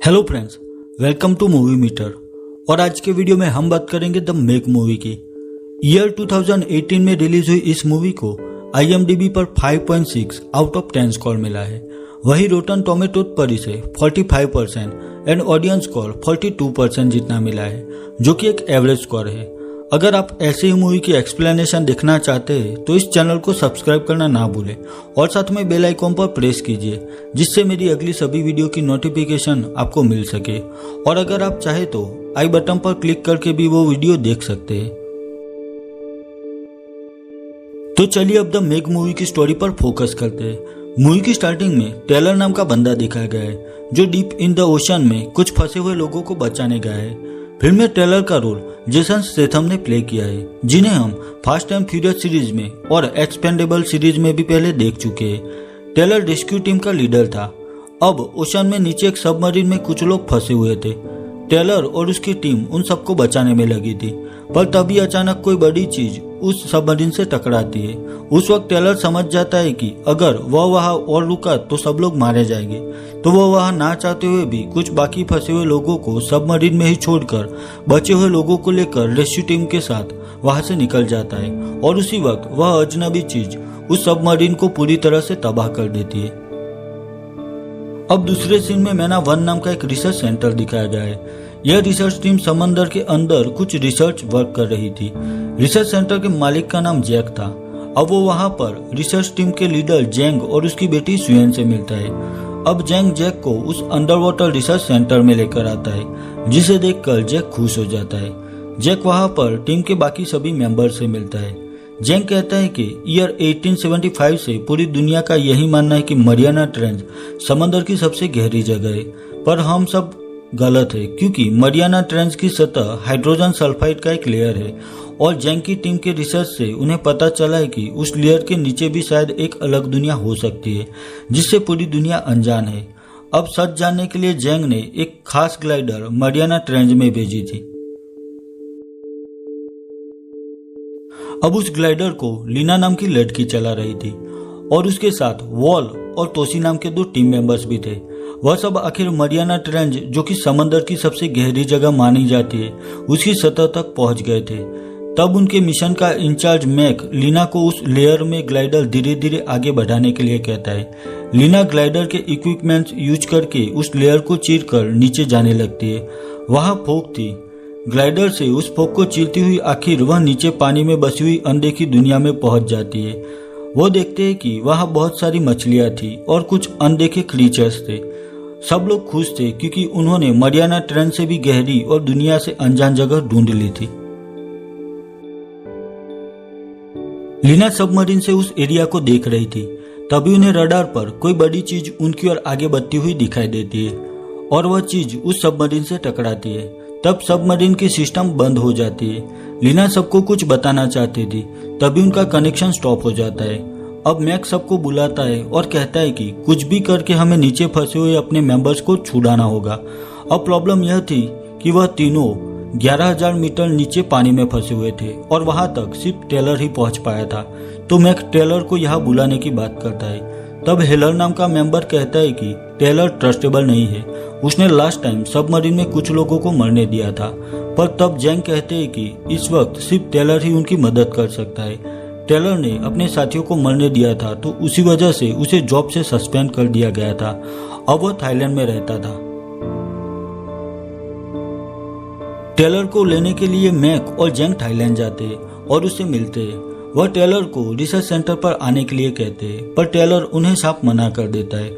Hello friends, welcome to movie meter. और आज के वीडियो में हम बात करेंगे द मेक मूवी की। ईयर 2018 में रिलीज हुई इस मूवी को IMDb पर 5.6 आउट ऑफ 10 स्कोर मिला है। वही रोटन टोमेटो पर इसे 45% एंड ऑडियंस स्कोर 42% जितना मिला है, जो कि एक एवरेज स्कोर है। अगर आप ऐसे ही मूवी की एक्सप्लेनेशन देखना चाहते हैं तो इस चैनल को सब्सक्राइब करना ना भूलें और साथ में बेल आइकॉन पर प्रेस कीजिए, जिससे मेरी अगली सभी वीडियो की नोटिफिकेशन आपको मिल सके। और अगर आप चाहे तो आई बटन पर क्लिक करके भी वो वीडियो देख सकते हैं। तो चलिए अब द मेक मूवी की स्टोरी पर फोकस करते हैं। मूवी की स्टार्टिंग में टेलर नाम का बंदा दिखाया गया है, जो डीप इन द ओशन में कुछ फंसे हुए लोगों को बचाने गया है। फिल्म में टेलर का रोल जेसन स्टेथम ने प्ले किया है, जिन्हें हम फास्ट एंड फ्यूरियस सीरीज में और एक्सपेंडेबल सीरीज में भी पहले देख चुके हैं। टेलर रेस्क्यू टीम का लीडर था। अब ओशन में नीचे एक सबमरीन में कुछ लोग फंसे हुए थे। टेलर और उसकी टीम उन सबको बचाने में लगी थी, पर तभी अचानक कोई बड़ी चीज उस सबमरीन से टकराती है। उस वक्त टेलर समझ जाता है कि अगर वह वहां और रुका तो सब लोग मारे जाएंगे, तो वह वहां ना चाहते हुए भी कुछ बाकी फंसे हुए लोगों को सबमरीन में ही छोड़कर बचे हुए लोगों को लेकर रेस्क्यू टीम के साथ वहां से निकल जाता है। और उसी वक्त वह अजनबी चीज उस सबमरीन को पूरी तरह से तबाह कर देती है। अब दूसरे सीन में मैना 1 नाम का एक रिसर्च सेंटर दिखाया गया है। यह रिसर्च टीम समंदर के अंदर कुछ रिसर्च वर्क कर रही थी। रिसर्च सेंटर के मालिक का नाम जैक था। अब वो वहां पर रिसर्च टीम के लीडर जेंग और उसकी बेटी सुएन से मिलता है। अब जैक को उस अंडर वाटर रिसर्च सेंटर में लेकर आता है, जिसे देखकर जैक खुश हो जाता है। जैक वहां पर टीम के बाकी सभी मेंबर से मिलता है। जैक कहता है कि ईयर 1875 से पूरी दुनिया का यही मानना है कि मरियाना ट्रेंच समंदर की सबसे गहरी जगह है, पर हम सब गलत है, क्योंकि मरियाना ट्रेंच की सतह हाइड्रोजन सल्फाइड का एक लेयर है। और जैक की टीम के रिसर्च से उन्हें पता चला है कि उस लेयर के नीचे भी शायद एक अलग दुनिया हो सकती है, जिससे पूरी दुनिया अनजान है। अब सच जानने के लिए जैक ने एक खास ग्लाइडर मरियाना ट्रेंच में भेजी थी। अब उस ग्लाइडर को लीना नाम की लड़की चला रही थी, और उसके साथ वॉल और तोसी नाम के 2 टीम मेंबर्स भी थे। वह सब आखिर मरियाना ट्रेंच, जो कि समंदर की सबसे गहरी जगह मानी जाती है, उसकी सतह तक पहुंच गए थे। तब उनके मिशन का इंचार्ज मैक लीना को उस लेयर में ग्लाइडर धीरे धीरे आगे बढ़ाने के लिए कहता है। लीना ग्लाइडर के इक्विपमेंट्स यूज करके उस लेयर को चीर कर नीचे जाने लगती है। वहां फोक थी। ग्लाइडर से उस फोक को चीरती हुई आखिर वह नीचे पानी में बसी हुई अनदेखी दुनिया में पहुंच जाती है। वो देखते हैं कि वहां बहुत सारी मछलियां थी और कुछ अनदेखे क्रीचर्स थे। सब लोग खुश थे, क्योंकि उन्होंने मरियाना ट्रेंच से भी गहरी और दुनिया से अनजान जगह ढूंढ ली थी। लीना सबमरीन से उस एरिया को देख रही थी। तभी उन्हें रडार पर कोई बड़ी चीज उनकी ओर आगे बढ़ती हुई दिखाई देती है, और वह चीज उस सबमरीन से टकराती है। तब सबमरीन की सिस्टम बंद हो जाती है। लीना सबको कुछ बताना चाहती थी, तभी उनका कनेक्शन स्टॉप हो जाता है। अब मैक सबको बुलाता है और कहता है कि कुछ भी करके हमें नीचे फंसे हुए अपने मेंबर्स को छुड़ाना होगा। अब प्रॉब्लम यह थी कि वह तीनों 11,000 मीटर नीचे पानी में फंसे हुए थे, और वहां तक सिर्फ टेलर ही पहुंच पाया था। तो मैक टेलर को यहाँ बुलाने की बात करता है। तब हेलर नाम का मेंबर कहता है कि टेलर ट्रस्टेबल नहीं है, उसने लास्ट टाइम सबमरीन में कुछ लोगों को मरने दिया था। पर तब जैक कहते हैं कि इस वक्त सिर्फ टेलर ही उनकी मदद कर सकता है। टेलर ने अपने साथियों को मरने दिया था, तो उसी वजह से उसे जॉब से सस्पेंड कर दिया गया था। अब वह थाईलैंड में रहता था। टेलर को लेने के लिए मैक और जैक थाईलैंड जाते हैं और उससे मिलते हैं। वह टेलर को रिसर्च सेंटर पर आने के लिए कहते हैं, पर टेलर उन्हें साफ मना कर देता है।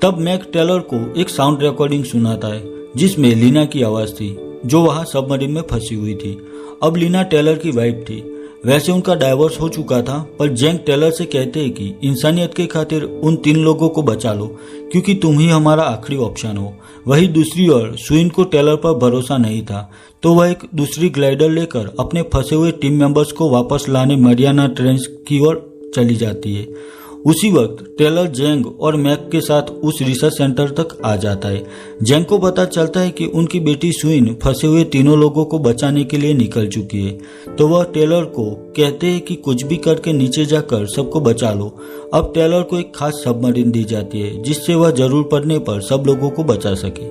तब मैक टेलर को एक साउंड रिकॉर्डिंग सुनाता है, जिसमें लीना की आवाज थी, जो वहां सबमरीन में फंसी हुई थी। अब लीना टेलर की वाइफ थी। वैसे उनका डाइवोर्स हो चुका था, पर जैक टेलर से कहते हैं कि इंसानियत के खातिर उन 3 लोगों को बचा लो, क्योंकि तुम ही हमारा आखिरी ऑप्शन हो। वही दूसरी ओर सुइन को टेलर पर भरोसा नहीं था, तो वह एक दूसरी ग्लाइडर लेकर अपने फंसे हुए टीम मेंबर्स को वापस लाने मरियाना ट्रेंच की ओर चली जाती है। उसी वक्त टेलर जैंग और मैक के साथ उस रिसर्च सेंटर तक आ जाता है। जैंग को पता चलता है कि उनकी बेटी सुइन फंसे हुए तीनों लोगों को बचाने के लिए निकल चुकी है, तो वह टेलर को कहते हैं कि कुछ भी करके नीचे जाकर सबको बचा लो। अब टेलर को एक खास सबमरीन दी जाती है, जिससे वह जरूर पड़ने पर सब लोगों को बचा सके।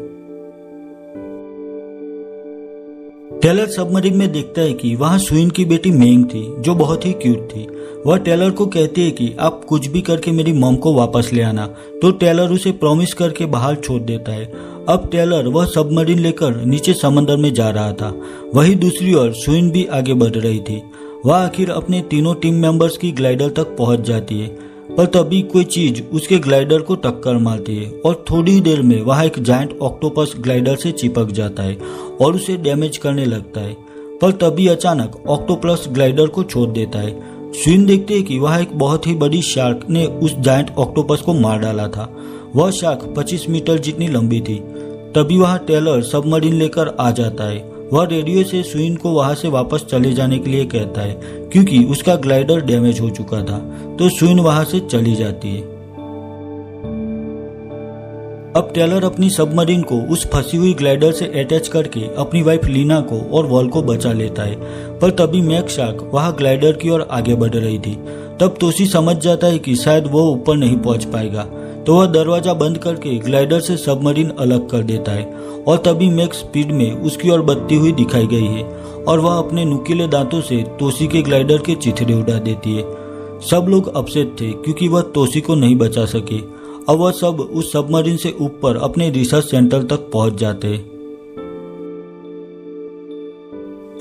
टेलर सबमरीन में देखता है कि वहाँ सुइन की बेटी मेंग थी जो बहुत ही क्यूट थी। वह टेलर को कहती है कि आप कुछ भी करके मेरी मॉम को वापस ले आना, तो टेलर उसे प्रॉमिस करके बाहर छोड़ देता है। अब टेलर वह सबमरीन लेकर नीचे समंदर में जा रहा था। वहीं दूसरी ओर सुइन भी आगे बढ़ रही थी। वह आखिर अपने तीनों टीम मेंबर्स की ग्लाइडर तक पहुंच जाती है, पर तभी कोई चीज उसके ग्लाइडर को टक्कर मारती है और थोड़ी ही देर में वहां एक जायंट ऑक्टोपस ग्लाइडर से चिपक जाता है और उसे डैमेज करने लगता है। पर तभी अचानक ऑक्टोपस ग्लाइडर को छोड़ देता है। सुइन देखते हैं कि वह एक बहुत ही बड़ी शार्क ने उस जायंट ऑक्टोपस को मार डाला था। वह शार्क 25 मीटर जितनी लंबी थी। तभी वहां टेलर सबमरीन लेकर आ जाता है। वह रेडियो से सुइन को वहां से वापस चले जाने के लिए कहता है क्योंकि उसका ग्लाइडर डैमेज हो चुका था, तो सुइन वहां से चली जाती है। अब टेलर अपनी सबमरीन को उस फंसी हुई ग्लाइडर से अटैच करके अपनी वाइफ लीना को और वॉल को बचा लेता है। पर तभी मैक शार्क वहां ग्लाइडर की ओर आगे बढ़ रही थी। तब तोसी समझ जाता है कि शायद वो ऊपर नहीं पहुंच पाएगा, तो वह दरवाजा बंद करके ग्लाइडर से सबमरीन अलग कर देता है। और तभी मैक स्पीड में उसकी ओर बढ़ती हुई दिखाई गई है और वह अपने नुकीले दांतों से तोसी के ग्लाइडर के चिथड़े उड़ा देती है। सब लोग अपसेट थे क्योंकि वह तोसी को नहीं बचा सके। अब वह सब उस सबमरीन से ऊपर अपने रिसर्च सेंटर तक पहुंच जाते हैं।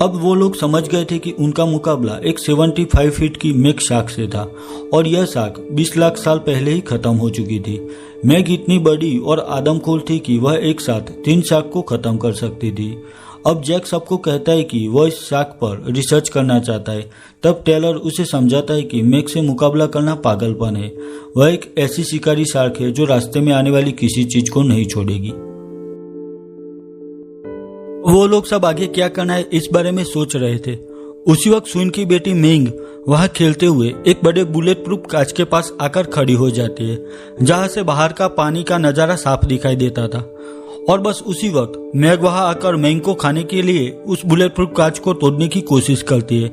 अब वो लोग समझ गए थे कि उनका मुकाबला एक 75 फीट की मैक शार्क से था और यह शार्क 20 लाख साल पहले ही खत्म हो चुकी थी। मैक इतनी बड़ी और आदमखोर थी कि वह एक साथ 3 शार्क को खत्म कर सकती थी। अब जैक सबको कहता है कि वह इस शार्क पर रिसर्च करना चाहता है। तब टेलर उसे समझाता है कि मैक से मुकाबला करना पागलपन है। वह एक ऐसी शिकारी शार्क है जो रास्ते में आने वाली किसी चीज को नहीं छोड़ेगी। वो लोग सब आगे क्या करना है इस बारे में सोच रहे थे। उसी वक्त सुइन की बेटी मेंग वहां खेलते हुए एक बड़े बुलेट प्रूफ कांच के पास आकर खड़ी हो जाती है, जहां से बाहर का पानी का नजारा साफ दिखाई देता था। और बस उसी वक्त मैग वहां आकर मेंग को खाने के लिए उस बुलेट प्रूफ कांच को तोड़ने की कोशिश करती है।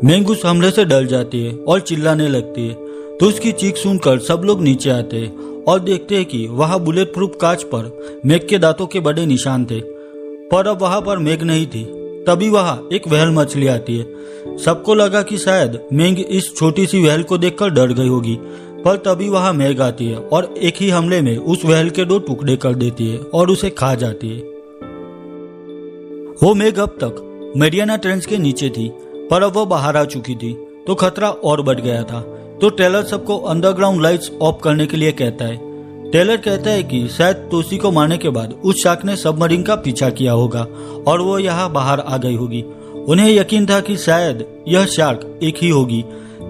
मेंग उस हमले से डर जाती है और चिल्लाने लगती है, तो उसकी चीख सुनकर सब लोग नीचे आते हैं और देखते हैं कि वहां बुलेट प्रूफ कांच पर मेग के दांतों के बड़े निशान थे। पर अब वहां पर मेग नहीं थी। तभी वहां एक व्हेल मछली आती है। सबको लगा कि शायद मेंग इस छोटी सी व्हेल को देखकर डर गई होगी, पर तभी वहां मेग आती है और एक ही हमले में उस व्हेल के 2 टुकड़े कर देती है और उसे खा जाती है। वो मेग अब तक मेरियाना ट्रेंच के नीचे थी, पर अब वो बाहर आ चुकी थी, तो खतरा और बढ़ गया था। तो टेलर सबको अंडरग्राउंड लाइट्स ऑफ करने के लिए कहता है। टेलर कहता है कि शायद तोसी को मारने के बाद उस शार्क ने सबमरीन का पीछा किया होगा और वो यहाँ बाहर आ गई होगी। उन्हें यकीन था कि शायद यह शार्क एक ही होगी।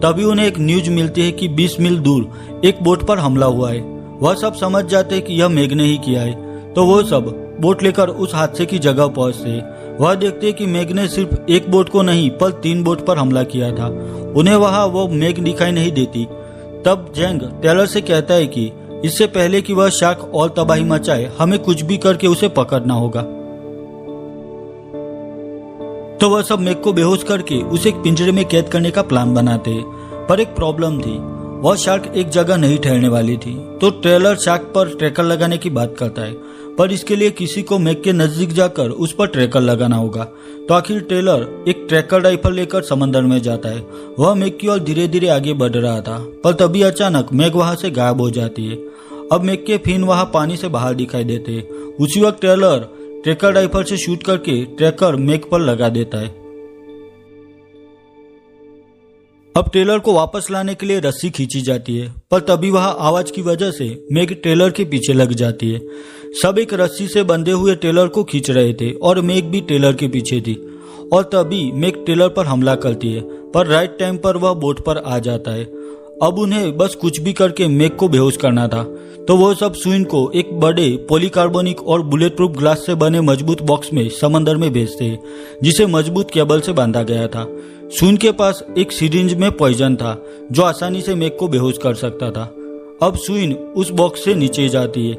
तभी उन्हें एक न्यूज मिलती है कि 20 मील दूर एक बोट पर हमला हुआ है। वह सब समझ जाते हैं कि यह मेग ने ही किया है, तो वो सब बोट लेकर उस हादसे की जगह पहुंचते हैं। वह देखते हैं कि मेग ने सिर्फ एक बोट को नहीं पर 3 बोट पर हमला किया था। उन्हें वहां वो मेग दिखाई नहीं देती। तब जेंग टेलर से कहता है कि इससे पहले कि वह शार्क और तबाही मचाए, हमें कुछ भी करके उसे पकड़ना होगा। तो वह सब मेग को बेहोश करके उसे एक पिंजरे में कैद करने का प्लान बनाते। पर एक प्रॉब्लम थी, वह शार्क एक जगह नहीं ठहरने वाली थी। तो टेलर शार्क पर ट्रैकर लगाने की बात करता है, पर इसके लिए किसी को मेग के नजदीक जाकर उस पर ट्रैकर लगाना होगा। तो आखिर टेलर एक ट्रैकर राइफल लेकर समंदर में जाता है। वह मेग की ओर धीरे धीरे आगे बढ़ रहा था, पर तभी अचानक मेग वहां से गायब हो जाती है। अब मेग के फिन वहां पानी से बाहर दिखाई देते हैं। उसी वक्त टेलर ट्रैकर राइफल से शूट करके ट्रैकर मेग पर लगा देता है। अब टेलर को वापस लाने के लिए रस्सी खींची जाती है, पर तभी वहां आवाज की वजह से मेग टेलर के पीछे लग जाती है। सब एक रस्सी से बंधे हुए टेलर को खींच रहे थे और मेग भी टेलर के पीछे थी। और तभी मेग टेलर पर हमला करती है, पर राइट टाइम पर वह बोट पर आ जाता है। अब उन्हें बस कुछ भी करके मेग को बेहोश करना था। तो वो सब सुइन को एक बड़े पॉलीकार्बोनिक और बुलेट प्रूफ ग्लास से बने मजबूत बॉक्स में समंदर में भेजते हैं, जिसे मजबूत केबल से बांधा गया था। सुइन के पास एक सिरिंज में पॉइजन था जो आसानी से मेग को बेहोश कर सकता था। अब सुइन उस बॉक्स से नीचे जाती है।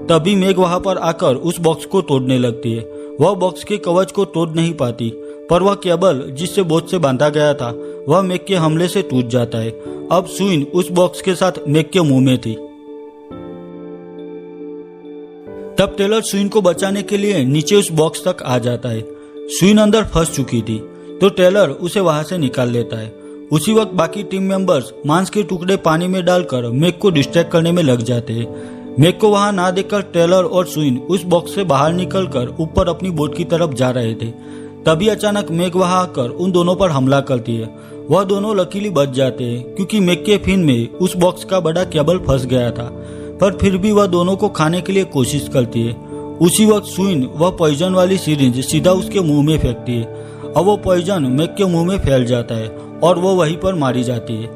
तभी मेग वहां पर आकर उस बॉक्स को तोड़ने लगती है। वह बॉक्स के कवच को तोड़ नहीं पाती, पर वह केबल जिससे बोट से बांधा गया था वह मेग के हमले से टूट जाता है। अब सुइन उस बॉक्स के साथ मेग के मुंह में थी। तब टेलर सुइन को बचाने के लिए नीचे उस बॉक्स तक आ जाता है। सुइन अंदर फंस चुकी थी तो टेलर उसे वहां से निकाल लेता है। उसी वक्त बाकी टीम मेंबर्स मांस के टुकड़े पानी में डालकर मेग को डिस्ट्रैक्ट करने में लग जाते हैं। मेग को वहां ना देखकर टेलर और सुइन उस बॉक्स से बाहर निकलकर ऊपर अपनी बोट की तरफ जा रहे थे। तभी अचानक मेग वहां आकर उन दोनों पर हमला करती है। वह दोनों लकीली बच जाते हैं क्योंकि मेग के फिन में उस बॉक्स का बड़ा केबल फंस गया था, पर फिर भी वह दोनों को खाने के लिए कोशिश करती है। उसी वक्त सुइन वह पॉइजन वाली सिरिंज सीधा उसके मुंह में फेंकती है। अब वो पॉइजन मेग के मुंह में फैल जाता है और वो वहीं पर मारी जाती है।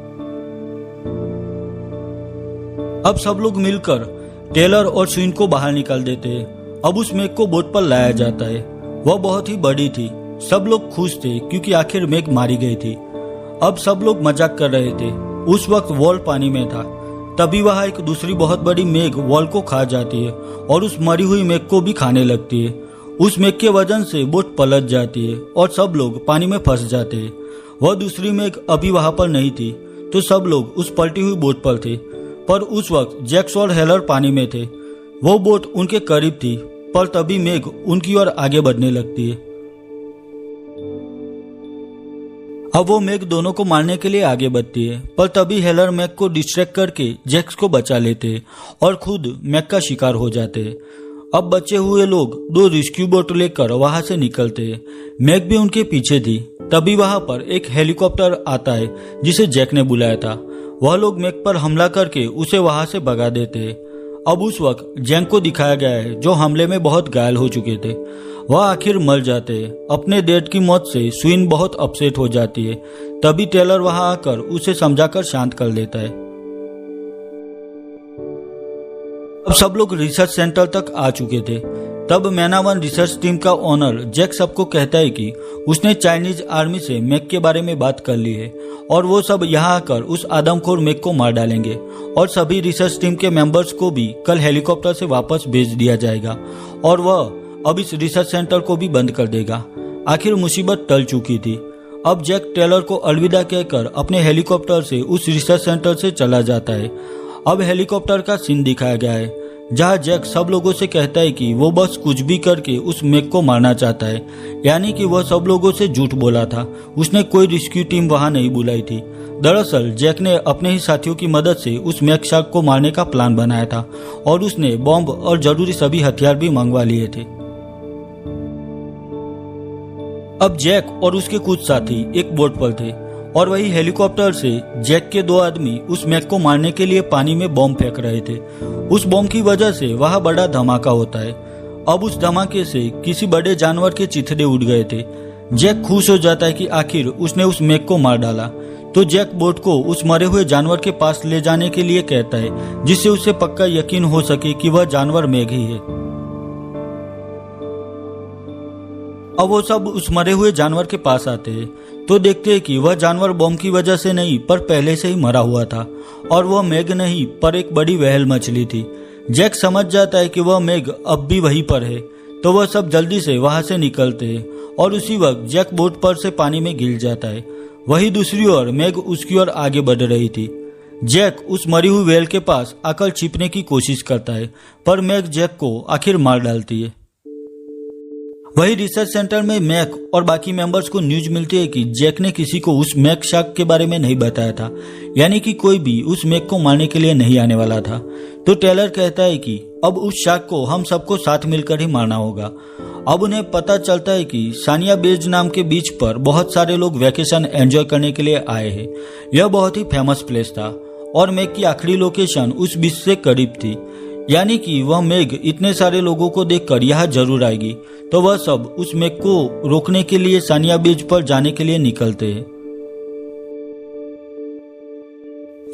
अब सब लोग मिलकर टेलर और सुइन को बाहर निकाल देते हैं। अब उस मेग को बोट पर लाया जाता है। वह बहुत ही बड़ी थी। सब लोग खुश थे क्योंकि आखिर मेग मारी गई थी। अब सब लोग मजाक कर रहे थे। उस वक्त वॉल पानी में था। तभी वहां एक दूसरी बहुत बड़ी मेग वॉल को खा जाती है और उस मरी हुई मेग को भी खाने लगती है। उस मेग के वजन से बोट पलट जाती है और सब लोग पानी में फंस जाते हैं। वह दूसरी मेग अभी वहां पर नहीं थी तो सब लोग उस पलटी हुई बोट पर थे, पर उस वक्त जैक्स और हेलर पानी में थे। वो बोट उनके करीब थी, पर तभी मेग उनकी ओर आगे बढ़ने लगती है। अब वो मेग दोनों को मारने के लिए आगे बढ़ती है, पर तभी हेलर मेग को डिस्ट्रैक्ट करके जैक्स को बचा लेते और खुद मेग का शिकार हो जाते। अब बचे हुए लोग 2 रेस्क्यू बोट लेकर वहां से निकलते हैं। मेग भी उनके पीछे थी। तभी वहां पर एक हेलीकॉप्टर आता है जिसे जैक ने बुलाया था। वह लोग मेग पर हमला करके उसे वहां से भगा देते हैं। अब उस वक्त जैक को दिखाया गया है जो हमले में बहुत घायल हो चुके थे। वह आखिर मर जाते हैं। अपने डैड की मौत से सुइन बहुत अपसेट हो जाती है। तभी टेलर वहां आकर उसे समझाकर शांत कर देता है। अब सब लोग रिसर्च सेंटर तक आ चुके थे। तब मैनावन रिसर्च टीम का ओनर जैक सबको कहता है कि उसने चाइनीज आर्मी से मेग के बारे में बात कर ली है और वो सब यहाँ आकर उस आदमखोर मेग को मार डालेंगे और सभी रिसर्च टीम के मेंबर्स को भी कल हेलीकॉप्टर से वापस भेज दिया जाएगा और वह अब इस रिसर्च सेंटर को भी बंद कर देगा। आखिर मुसीबत टल चुकी थी। अब जैक टेलर को अलविदा कहकर अपने हेलीकॉप्टर से उस रिसर्च सेंटर से चला जाता है। अब हेलीकॉप्टर का सीन दिखाया गया है जहां जैक सब लोगों से कहता है कि वो बस कुछ भी करके उस मेग को मारना चाहता है, यानी कि वह सब लोगों से झूठ बोला था। उसने कोई रेस्क्यू टीम वहां नहीं बुलाई थी। दरअसल जैक ने अपने ही साथियों की मदद से उस मेग शार्क को मारने का प्लान बनाया था और उसने बॉम्ब और जरूरी सभी हथियार भी मंगवा लिए थे। अब जैक और उसके कुछ साथी एक बोट पर थे और वही हेलीकॉप्टर से जैक के 2 आदमी उस मेग को मारने के लिए पानी में बॉम्ब फेंक रहे थे। उस बॉम्ब की वजह से वहां बड़ा धमाका होता है। अब उस धमाके से किसी बड़े जानवर के चिथड़े उड़ गए थे। जैक खुश हो जाता है कि आखिर उसने उस मेग को मार डाला। तो जैक बोट को उस मरे हुए जानवर के पास ले जाने के लिए कहता है जिससे उसे पक्का यकीन हो सके कि वह जानवर मेग ही है। अब वो सब उस मरे हुए जानवर के पास आते हैं तो देखते हैं कि वह जानवर बॉम्ब की वजह से नहीं पर पहले से ही मरा हुआ था और वह मेग नहीं पर एक बड़ी व्हेल मछली थी। जैक समझ जाता है कि वह मेग अब भी वहीं पर है तो वह सब जल्दी से वहां से निकलते हैं और उसी वक्त जैक बोट पर से पानी में गिर जाता है। वही दूसरी ओर मेग उसकी ओर आगे बढ़ रही थी। जैक उस मरी हुई व्हेल के पास आकर छिपने की कोशिश करता है पर मेग जैक को आखिर मार डालती है। वही रिसर्च सेंटर में मैक और बाकी मेंबर्स को न्यूज मिलती है कि जैक ने किसी को उस मैक शार्क के बारे में नहीं बताया था, यानी कि कोई भी उस मैक को मारने के लिए नहीं आने वाला था। तो टेलर कहता है कि अब उस शार्क को हम सबको साथ मिलकर ही मारना होगा। अब उन्हें पता चलता है कि सानिया बेज नाम के बीच पर बहुत सारे लोग वैकेशन एंजॉय करने के लिए आए हैं। यह बहुत ही फेमस प्लेस था और मैक की आखिरी लोकेशन उस बीच से करीब थी, यानी कि वह मेग इतने सारे लोगों को देखकर यहाँ जरूर आएगी। तो वह सब उस मेग को रोकने के लिए सानिया बीच पर जाने के लिए निकलते हैं।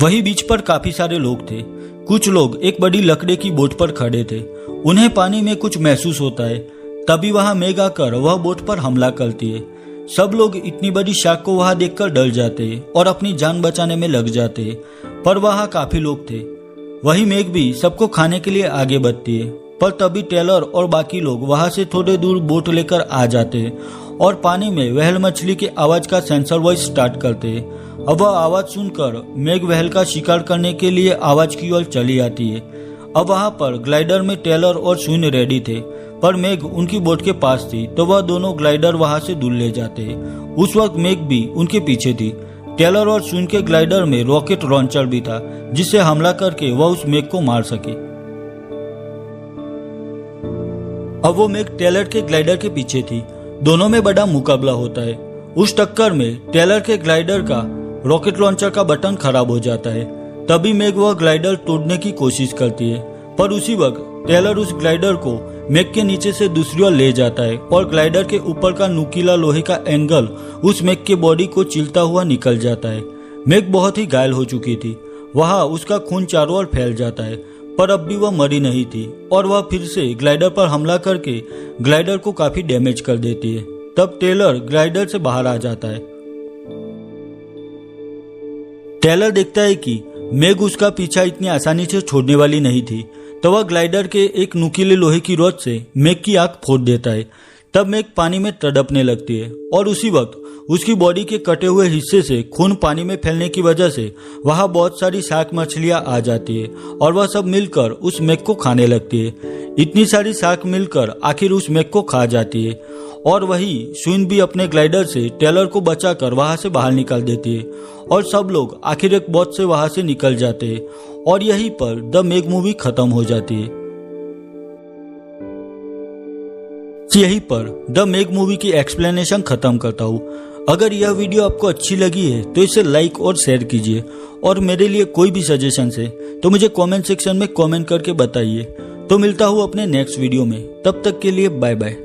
वही बीच पर काफी सारे लोग थे। कुछ लोग एक बड़ी लकड़ी की बोट पर खड़े थे। उन्हें पानी में कुछ महसूस होता है। तभी वहां मेग आकर वह बोट पर हमला करती है। सब लोग इतनी बड़ी शार्क को वहां देखकर डर जाते और अपनी जान बचाने में लग जाते, पर वहां काफी लोग थे। वही मेग भी सबको खाने के लिए आगे बढ़ती है, पर तभी टेलर और बाकी लोग वहां से थोड़े दूर बोट लेकर आ जाते हैं और पानी में व्हेल मछली के आवाज का सेंसर वॉइस स्टार्ट करते हैं। अब वह आवाज सुनकर मेग व्हेल का शिकार करने के लिए आवाज की ओर चली आती है। अब वहां पर ग्लाइडर में टेलर और शून्य रेडी थे, पर मेग उनकी बोट के पास थी तो वह दोनों ग्लाइडर वहां से दूर ले जाते। उस वक्त मेग भी उनके पीछे थी। टेलर और शून्य के ग्लाइडर में रॉकेट लॉन्चर भी था, जिससे हमला करके वह उस मेग को मार सके। अब वो मेग टेलर के ग्लाइडर के पीछे थी। दोनों में बड़ा मुकाबला होता है। उस टक्कर में टेलर के ग्लाइडर का रॉकेट लॉन्चर का बटन खराब हो जाता है। तभी मेग वह ग्लाइडर तोड़ने की कोशिश करती है, पर उसी वक्त टेलर उस ग्लाइडर को मेग के नीचे से दूसरी ओर ले जाता है और ग्लाइडर के ऊपर का नुकीला लोहे का एंगल उस मेग के बॉडी को चिलता हुआ निकल जाता है। मेग बहुत ही घायल हो चुकी थी। वहां उसका खून चारों ओर फैल जाता है, पर अब भी वह मरी नहीं थी और वह फिर से ग्लाइडर पर हमला करके ग्लाइडर को काफी डैमेज कर देती है। तब टेलर ग्लाइडर से बाहर आ जाता है। टेलर देखता है कि मेग उसका पीछा इतनी आसानी से छोड़ने वाली नहीं थी, तो वह ग्लाइडर के एक नुकीले लोहे की रॉड से मेग की आंख फोड़ देता है। तब मेग पानी में तड़पने लगती है और उसी वक्त उसकी बॉडी के कटे हुए हिस्से से खून पानी में फैलने की वजह से वहां बहुत सारी शार्क मछलियां आ जाती है और वह सब मिलकर उस मेग को खाने लगती है। इतनी सारी शार्क मिलकर आखिर उस मेग को खा जाती है और वही शून भी अपने ग्लाइडर से टेलर को बचाकर वहां से बाहर निकाल देती है और सब लोग आखिर एक बोट से वहां से निकल जाते हैं और यहीं पर द मेग मूवी खत्म हो जाती है। यहीं पर द मेग मूवी की एक्सप्लेनेशन खत्म करता हूँ। अगर यह वीडियो आपको अच्छी लगी है तो इसे लाइक और शेयर कीजिए और मेरे लिए कोई भी सजेशन है तो मुझे कमेंट सेक्शन में कमेंट करके बताइए। तो मिलता हूँ अपने नेक्स्ट वीडियो में, तब तक के लिए बाय बाय।